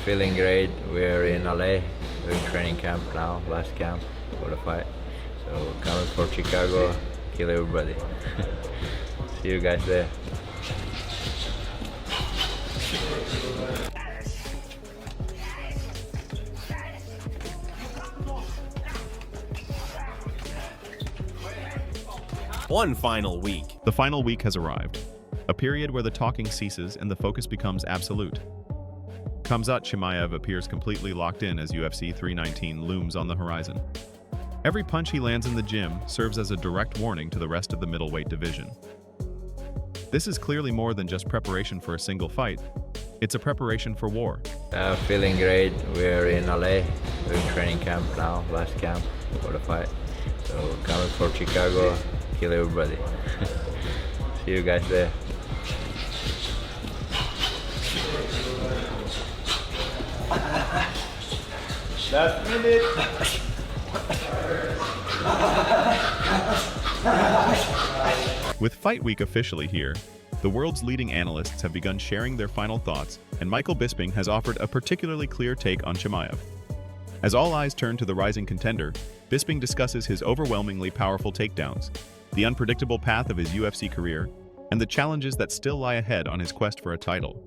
Feeling great. We're in LA doing training camp now, last camp for the fight. So coming for Chicago, kill everybody. See you guys there. One final week. The final week has arrived, a period where the talking ceases and the focus becomes absolute. Khamzat Chimaev appears completely locked in as UFC 319 looms on the horizon. Every punch he lands in the gym serves as a direct warning to the rest of the middleweight division. This is clearly more than just preparation for a single fight. It's a preparation for war. Feeling great. We're in LA doing training camp now, last camp for the fight. So coming for Chicago, kill everybody. See you guys there. Last minute. With Fight Week officially here, the world's leading analysts have begun sharing their final thoughts, and Michael Bisping has offered a particularly clear take on Chimaev. As all eyes turn to the rising contender, Bisping discusses his overwhelmingly powerful takedowns, the unpredictable path of his UFC career, and the challenges that still lie ahead on his quest for a title.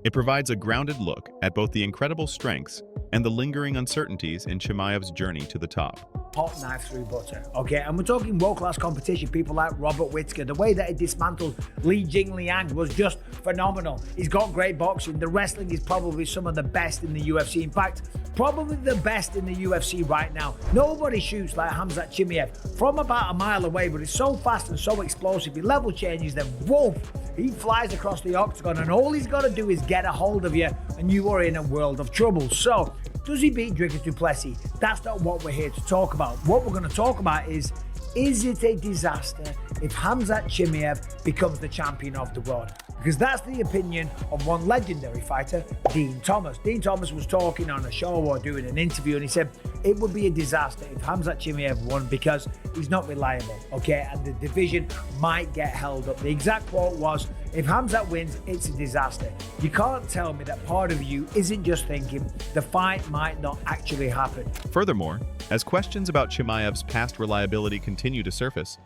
It provides a grounded look at both the incredible strengths and the lingering uncertainties in Chimaev's journey to the top. Hot knife through butter, okay? And we're talking world-class competition, people like Robert Whittaker. The way that he dismantled Li Jingliang was just phenomenal. He's got great boxing. The wrestling is probably some of the best in the UFC. In fact, probably the best in the UFC right now. Nobody shoots like Khamzat Chimaev from about a mile away, but he's so fast and so explosive. He level changes, then woof, he flies across the octagon, and all he's got to do is get a hold of you, and you are in a world of trouble. So, does he beat Dricus Du Plessis? That's not what we're here to talk about. What we're going to talk about is it a disaster if Khamzat Chimaev becomes the champion of the world? Because that's the opinion of one legendary fighter, Dean Thomas. Dean Thomas was talking on a show or doing an interview, and he said it would be a disaster if Khamzat Chimaev won because he's not reliable, okay? And the division might get held up. The exact quote was, if Khamzat wins, it's a disaster. You can't tell me that part of you isn't just thinking the fight might not actually happen. Furthermore, as questions about Chimaev's past reliability continue to surface,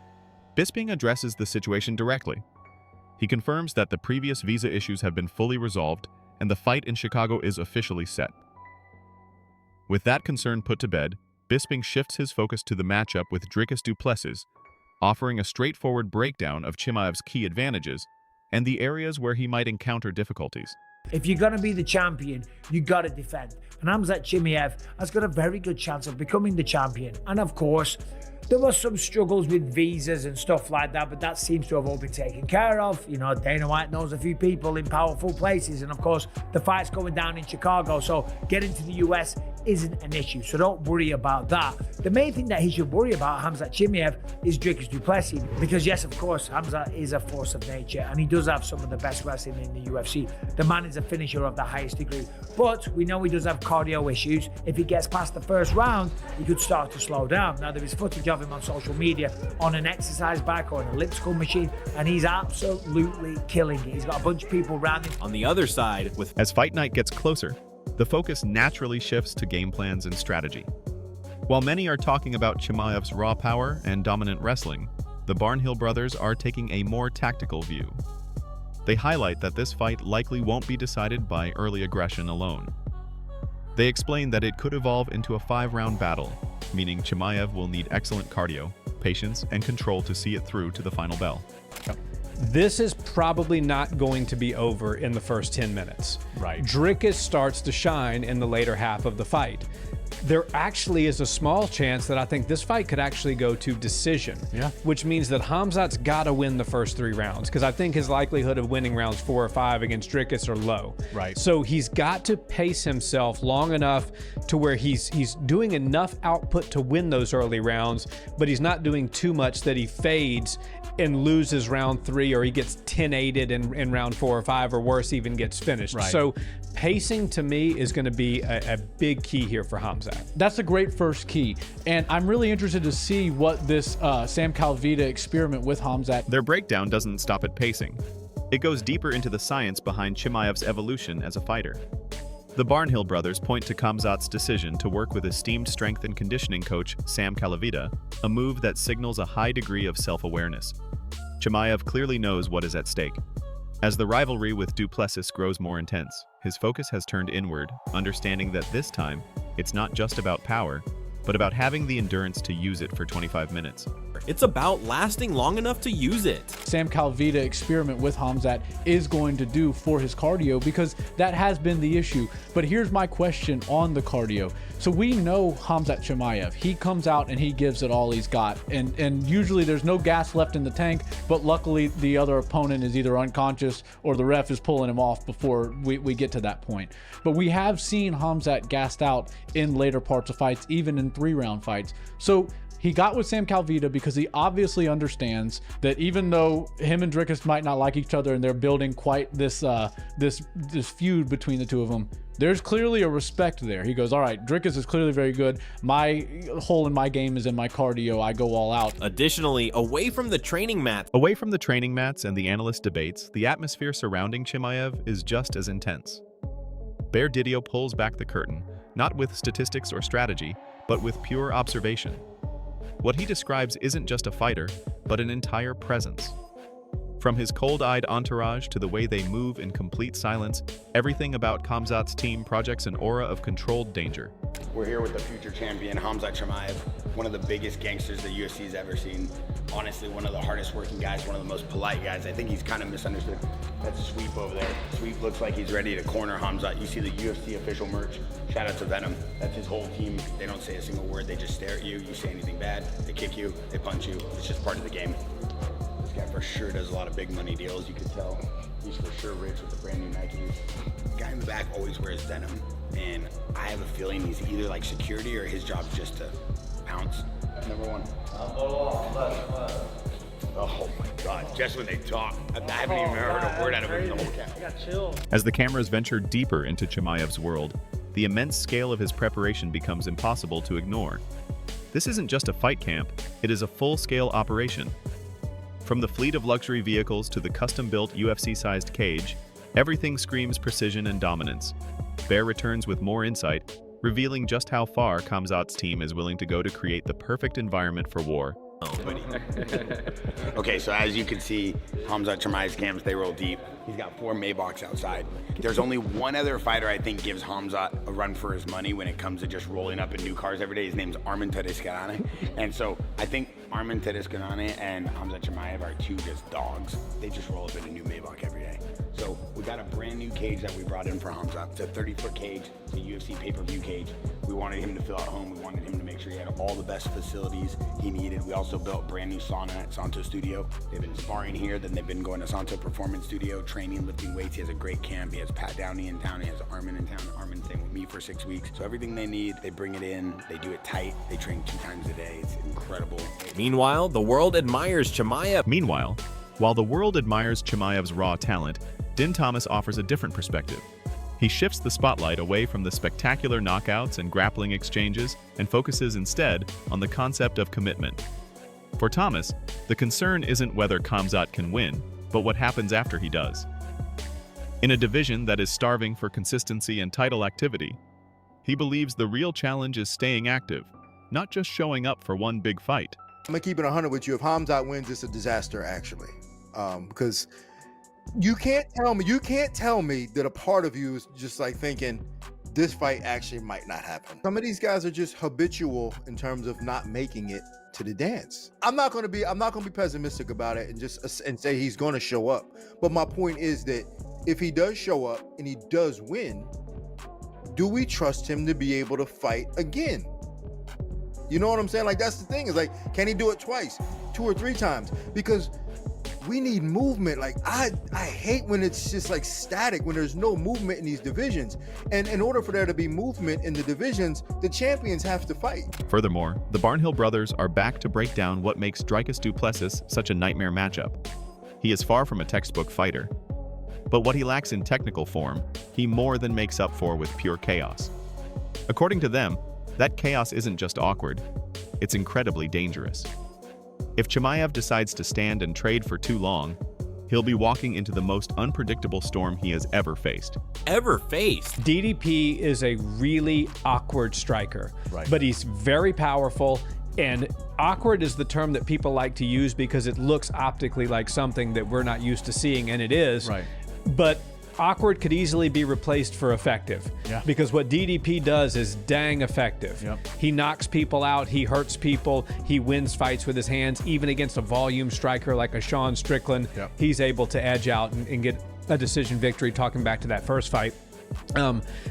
Bisping addresses the situation directly. He confirms that the previous visa issues have been fully resolved and the fight in Chicago is officially set. With that concern put to bed, Bisping shifts his focus to the matchup with Dricus Du Plessis, offering a straightforward breakdown of Chimaev's key advantages and the areas where he might encounter difficulties. If you're going to be the champion, you got to defend. And Khamzat Chimaev has got a very good chance of becoming the champion. And of course, there was some struggles with visas and stuff like that, but that seems to have all been taken care of. You know, Dana White knows a few people in powerful places, and of course, the fight's going down in Chicago, so getting to the US isn't an issue, so don't worry about that. The main thing that he should worry about, Khamzat Chimaev, is Dricus Du Plessis, because yes, of course, Khamzat is a force of nature, and he does have some of the best wrestling in the UFC. The man is a finisher of the highest degree, but we know he does have cardio issues. If he gets past the first round, he could start to slow down. Now, there is footage of him on social media on an exercise bike or an elliptical machine, and he's absolutely killing it. He's got a bunch of people around him. On the other side, As fight night gets closer, the focus naturally shifts to game plans and strategy. While many are talking about Chimaev's raw power and dominant wrestling, the Barnhill brothers are taking a more tactical view. They highlight that this fight likely won't be decided by early aggression alone. They explain that it could evolve into a 5-round battle, meaning Chimaev will need excellent cardio, patience, and control to see it through to the final bell. This is probably not going to be over in the first 10 minutes. Right. Dricus starts to shine in the later half of the fight. There actually is a small chance that I think this fight could actually go to decision. Yeah. Which means that Khamzat's got to win the first 3 rounds, because I think his likelihood of winning rounds 4 or 5 against Dricus are low. Right. So he's got to pace himself long enough to where he's doing enough output to win those early rounds, but he's not doing too much that he fades and loses round 3, or he gets 10-8'd in round 4 or 5, or worse, even gets finished. Right. So pacing to me is going to be a big key here for Khamzat. That's a great first key. And I'm really interested to see what this Sam Calvita experiment with Khamzat. Their breakdown doesn't stop at pacing. It goes deeper into the science behind Chimaev's evolution as a fighter. The Barnhill brothers point to Khamzat's decision to work with esteemed strength and conditioning coach Sam Calavita, a move that signals a high degree of self-awareness. Chimaev clearly knows what is at stake. As the rivalry with Du Plessis grows more intense, his focus has turned inward, understanding that this time, it's not just about power, but about having the endurance to use it for 25 minutes. It's about lasting long enough to use it. Sam Calavita experiment with Khamzat is going to do for his cardio, because that has been the issue. But here's my question on the cardio. So we know Khamzat Chimaev. He comes out and he gives it all he's got. And usually there's no gas left in the tank, but luckily the other opponent is either unconscious or the ref is pulling him off before we get to that point. But we have seen Khamzat gassed out in later parts of fights, even in 3-round fights. So he got with Sam Calavita because he obviously understands that even though him and Dricus might not like each other and they're building quite this this feud between the two of them, there's clearly a respect there. He goes, all right, Dricus is clearly very good. My hole in my game is in my cardio. I go all out. Additionally, away from the training mat, Away from the training mats and the analyst debates, the atmosphere surrounding Chimaev is just as intense. Bear Didio pulls back the curtain, not with statistics or strategy, but with pure observation. What he describes isn't just a fighter, but an entire presence. From his cold-eyed entourage to the way they move in complete silence, everything about Khamzat's team projects an aura of controlled danger. We're here with the future champion, Khamzat Chimaev, one of the biggest gangsters the UFC's ever seen. Honestly, one of the hardest working guys, one of the most polite guys. I think he's kind of misunderstood. That's Sweep over there. Sweep looks like he's ready to corner Khamzat. You see the UFC official merch. Shout out to Venom. That's his whole team. They don't say a single word. They just stare at you. You say anything bad, they kick you, they punch you. It's just part of the game. This guy for sure does a lot of big money deals. You could tell he's for sure rich with the brand new Nikes. The guy in the back always wears denim, and I have a feeling he's either like security or his job's just to pounce. Number one. Oh my God, just when they talk. I haven't even heard a word out of him in the whole camp. As the cameras venture deeper into Chimaev's world, the immense scale of his preparation becomes impossible to ignore. This isn't just a fight camp, it is a full-scale operation. From the fleet of luxury vehicles to the custom-built UFC-sized cage, everything screams precision and dominance. Bear returns with more insight, revealing just how far Khamzat's team is willing to go to create the perfect environment for war. Okay, so as you can see, Khamzat Chimaev's camps, they roll deep. He's got 4 Maybachs outside. There's only one other fighter I think gives Khamzat a run for his money when it comes to just rolling up in new cars every day. His name's Arman Tedescanane. And so I think Arman Tedescanane and Khamzat Chimaev are 2 just dogs. They just roll up in a new Maybach every day. So we got a brand new cage that we brought in for Khamzat. It's a 30-foot cage. It's a UFC pay-per-view cage. We wanted him to feel at home. We wanted him to make sure he had all the best facilities he needed. We also built a brand new sauna at Santo Studio. They've been sparring here, then they've been going to Santo Performance Studio, training, lifting weights. He has a great camp. He has Pat Downey in town. He has Armin in town. Armin's staying with me for 6 weeks. So everything they need, they bring it in. They do it tight. They train 2 times a day. It's incredible. meanwhile, the world admires Chimaev. Meanwhile, while the world admires Chimaev's raw talent, Din Thomas offers a different perspective. He shifts the spotlight away from the spectacular knockouts and grappling exchanges and focuses instead on the concept of commitment. For Thomas, the concern isn't whether Khamzat can win, but what happens after he does. In a division that is starving for consistency and title activity, he believes the real challenge is staying active, not just showing up for one big fight. I'm gonna keep it 100 with you. If Khamzat wins, it's a disaster, actually, because you can't tell me that a part of you is just like thinking this fight actually might not happen. Some of these guys are just habitual in terms of not making it to the dance. I'm not gonna be pessimistic about it and say he's gonna show up. But my point is that if he does show up and he does win, do we trust him to be able to fight again? You know what I'm saying? Like, that's the thing, is like, can he do it twice, 2 or 3 times? Because we need movement. Like, I hate when it's just like static, when there's no movement in these divisions. And in order for there to be movement in the divisions, the champions have to fight. Furthermore, the Barnhill brothers are back to break down what makes Dricus Du Plessis such a nightmare matchup. He is far from a textbook fighter, but what he lacks in technical form, he more than makes up for with pure chaos. According to them, that chaos isn't just awkward, it's incredibly dangerous. If Chimaev decides to stand and trade for too long, he'll be walking into the most unpredictable storm he has ever faced. Ever faced? DDP is a really awkward striker, but he's very powerful. And awkward is the term that people like to use because it looks optically like something that we're not used to seeing, and it is. But awkward could easily be replaced for effective. Because what DDP does is dang effective. He knocks people out, he hurts people, he wins fights with his hands. Even against a volume striker like a Sean Strickland, he's able to edge out and get a decision victory, talking back to that first fight.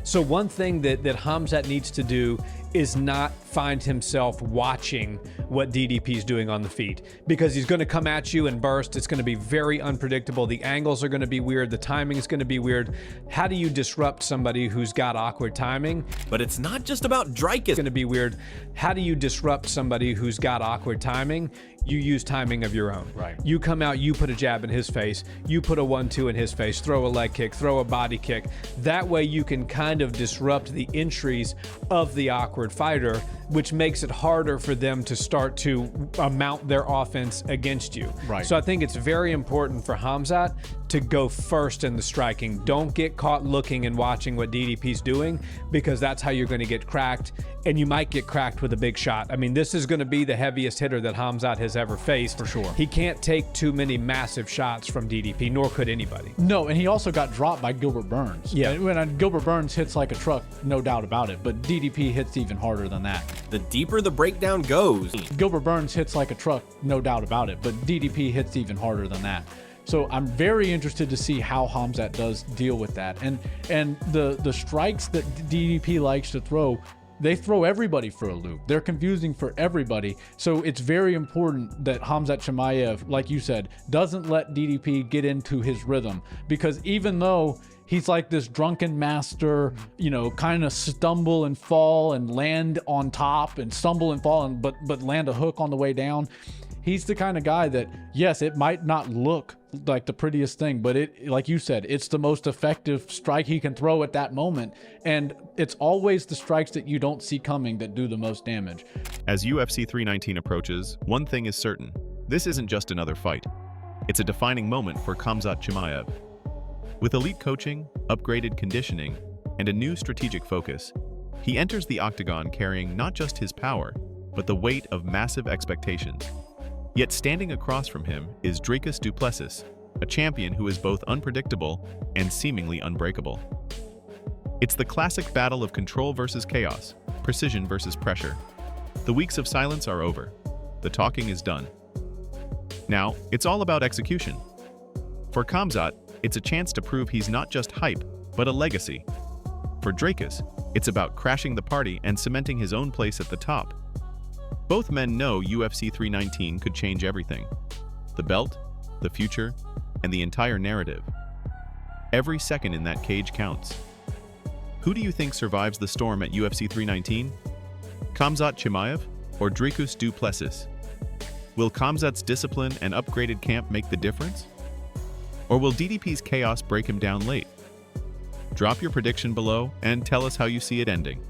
So one thing that Khamzat needs to do is not find himself watching what DDP's doing on the feet, because he's going to come at you and burst. It's going to be very unpredictable. The angles are going to be weird. The timing is going to be weird. How do you disrupt somebody who's got awkward timing? But it's not just about Dricus. It's going to be weird. How do you disrupt somebody who's got awkward timing? You use timing of your own. You come out, you put a jab in his face, you put a 1-2 in his face, throw a leg kick, throw a body kick. That way you can kind of disrupt the entries of the awkward fighter, which makes it harder for them to start to mount their offense against you. So I think it's very important for Khamzat to go first in the striking. Don't get caught looking and watching what DDP's doing, because that's how you're going to get cracked, and you might get cracked with a big shot. I mean, this is going to be the heaviest hitter that Khamzat has ever faced. For sure. He can't take too many massive shots from DDP, nor could anybody. No, and he also got dropped by Gilbert Burns. And when Gilbert Burns hits like a truck, no doubt about it, but DDP hits even harder than that. The deeper the breakdown goes. Gilbert Burns hits like a truck, no doubt about it, but DDP hits even harder than that. So I'm very interested to see how Khamzat does deal with that. And the strikes that DDP likes to throw, they throw everybody for a loop. They're confusing for everybody. So it's very important that Khamzat Chimaev, like you said, doesn't let DDP get into his rhythm, because even though he's like this drunken master, you know, kind of stumble and fall and land on top and stumble and fall, and but land a hook on the way down. He's the kind of guy that, yes, it might not look like the prettiest thing, but it, like you said, it's the most effective strike he can throw at that moment. And it's always the strikes that you don't see coming that do the most damage. As UFC 319 approaches, one thing is certain. This isn't just another fight. It's a defining moment for Khamzat Chimaev. With elite coaching, upgraded conditioning, and a new strategic focus, he enters the octagon carrying not just his power, but the weight of massive expectations. Yet standing across from him is Dricus Du Plessis, a champion who is both unpredictable and seemingly unbreakable. It's the classic battle of control versus chaos, precision versus pressure. The weeks of silence are over. The talking is done. Now, it's all about execution. For Khamzat, it's a chance to prove he's not just hype, but a legacy. For Dricus, it's about crashing the party and cementing his own place at the top. Both men know UFC 319 could change everything. The belt, the future, and the entire narrative. Every second in that cage counts. Who do you think survives the storm at UFC 319? Khamzat Chimaev or Dricus Du Plessis? Will Khamzat's discipline and upgraded camp make the difference? Or will DDP's chaos break him down late? Drop your prediction below and tell us how you see it ending.